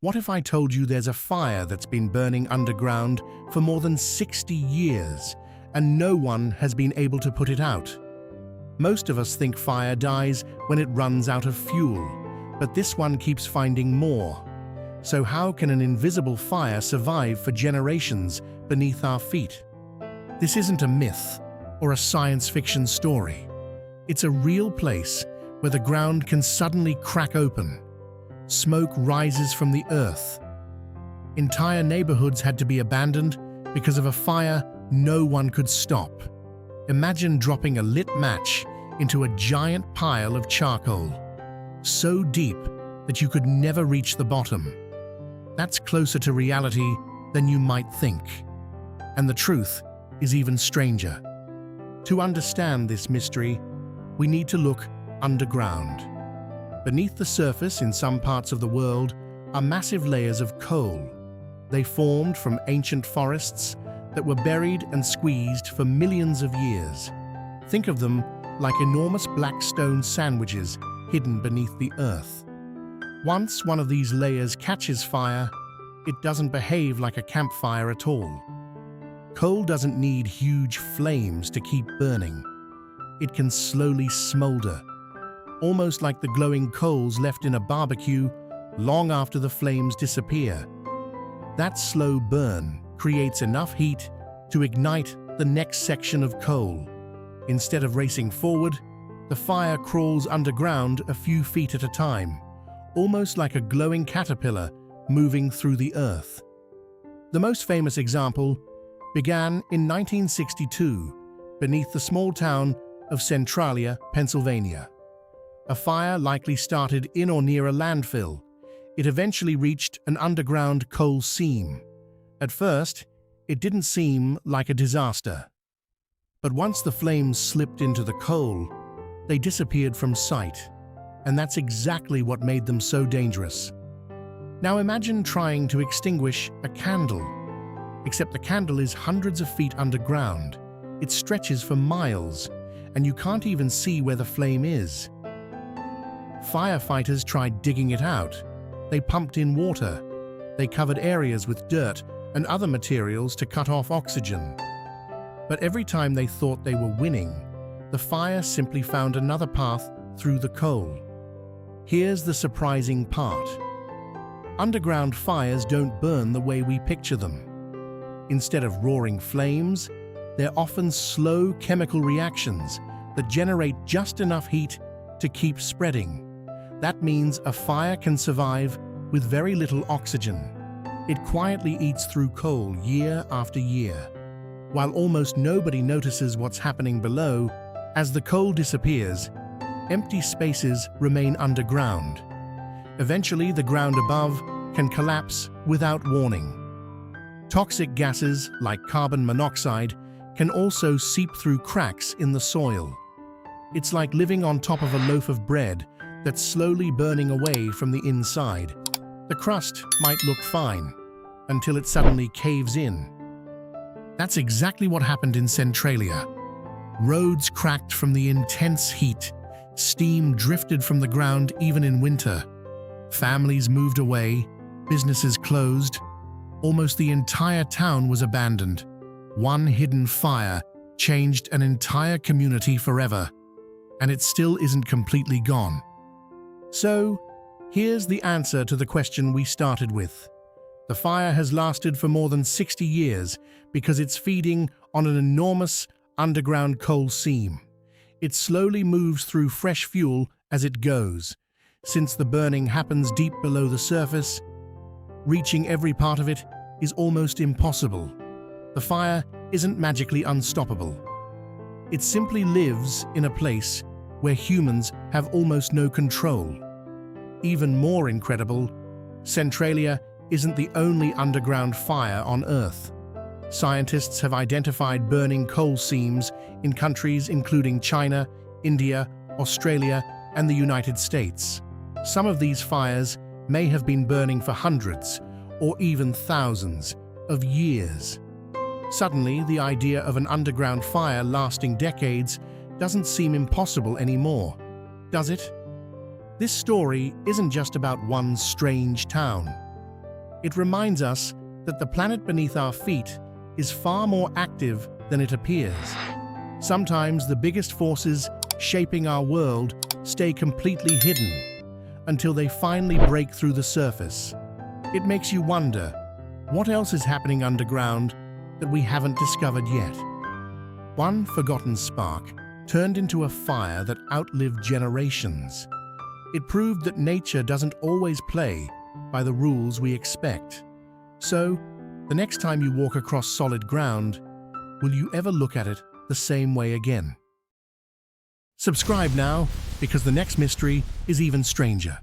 What if I told you there's a fire that's been burning underground for more than 60 years and no one has been able to put it out? Most of us think fire dies when it runs out of fuel, but this one keeps finding more. So how can an invisible fire survive for generations beneath our feet? This isn't a myth or a science fiction story. It's a real place where the ground can suddenly crack open. Smoke rises from the earth. Entire neighborhoods had to be abandoned because of a fire no one could stop. Imagine dropping a lit match into a giant pile of charcoal, so deep that you could never reach the bottom. That's closer to reality than you might think. And the truth is even stranger. To understand this mystery, we need to look underground. Beneath the surface in some parts of the world are massive layers of coal. They formed from ancient forests that were buried and squeezed for millions of years. Think of them like enormous black stone sandwiches hidden beneath the earth. Once one of these layers catches fire, it doesn't behave like a campfire at all. Coal doesn't need huge flames to keep burning. It can slowly smolder, almost like the glowing coals left in a barbecue long after the flames disappear. That slow burn creates enough heat to ignite the next section of coal. Instead of racing forward, the fire crawls underground a few feet at a time, almost like a glowing caterpillar moving through the earth. The most famous example began in 1962 beneath the small town of Centralia, Pennsylvania. A fire likely started in or near a landfill. It eventually reached an underground coal seam. At first, it didn't seem like a disaster. But once the flames slipped into the coal, they disappeared from sight. And that's exactly what made them so dangerous. Now imagine trying to extinguish a candle. Except the candle is hundreds of feet underground. It stretches for miles, and you can't even see where the flame is. Firefighters tried digging it out. They pumped in water. They covered areas with dirt and other materials to cut off oxygen. But every time they thought they were winning, the fire simply found another path through the coal. Here's the surprising part. Underground fires don't burn the way we picture them. Instead of roaring flames, they're often slow chemical reactions that generate just enough heat to keep spreading. That means a fire can survive with very little oxygen. It quietly eats through coal year after year. While almost nobody notices what's happening below, as the coal disappears, empty spaces remain underground. Eventually, the ground above can collapse without warning. Toxic gases like carbon monoxide can also seep through cracks in the soil. It's like living on top of a loaf of bread that's slowly burning away from the inside. The crust might look fine until it suddenly caves in. That's exactly what happened in Centralia. Roads cracked from the intense heat. Steam drifted from the ground even in winter. Families moved away. Businesses closed. Almost the entire town was abandoned. One hidden fire changed an entire community forever, and it still isn't completely gone. So, here's the answer to the question we started with. The fire has lasted for more than 60 years because it's feeding on an enormous underground coal seam. It slowly moves through fresh fuel as it goes. Since the burning happens deep below the surface, reaching every part of it is almost impossible. The fire isn't magically unstoppable. It simply lives in a place where humans have almost no control. Even more incredible, Centralia isn't the only underground fire on Earth. Scientists have identified burning coal seams in countries including China, India, Australia, and the United States. Some of these fires may have been burning for hundreds or even thousands of years. Suddenly, the idea of an underground fire lasting decades doesn't seem impossible anymore, does it? This story isn't just about one strange town. It reminds us that the planet beneath our feet is far more active than it appears. Sometimes the biggest forces shaping our world stay completely hidden until they finally break through the surface. It makes you wonder, what else is happening underground that we haven't discovered yet? One forgotten spark turned into a fire that outlived generations. It proved that nature doesn't always play by the rules we expect. So, the next time you walk across solid ground, will you ever look at it the same way again? Subscribe now, because the next mystery is even stranger.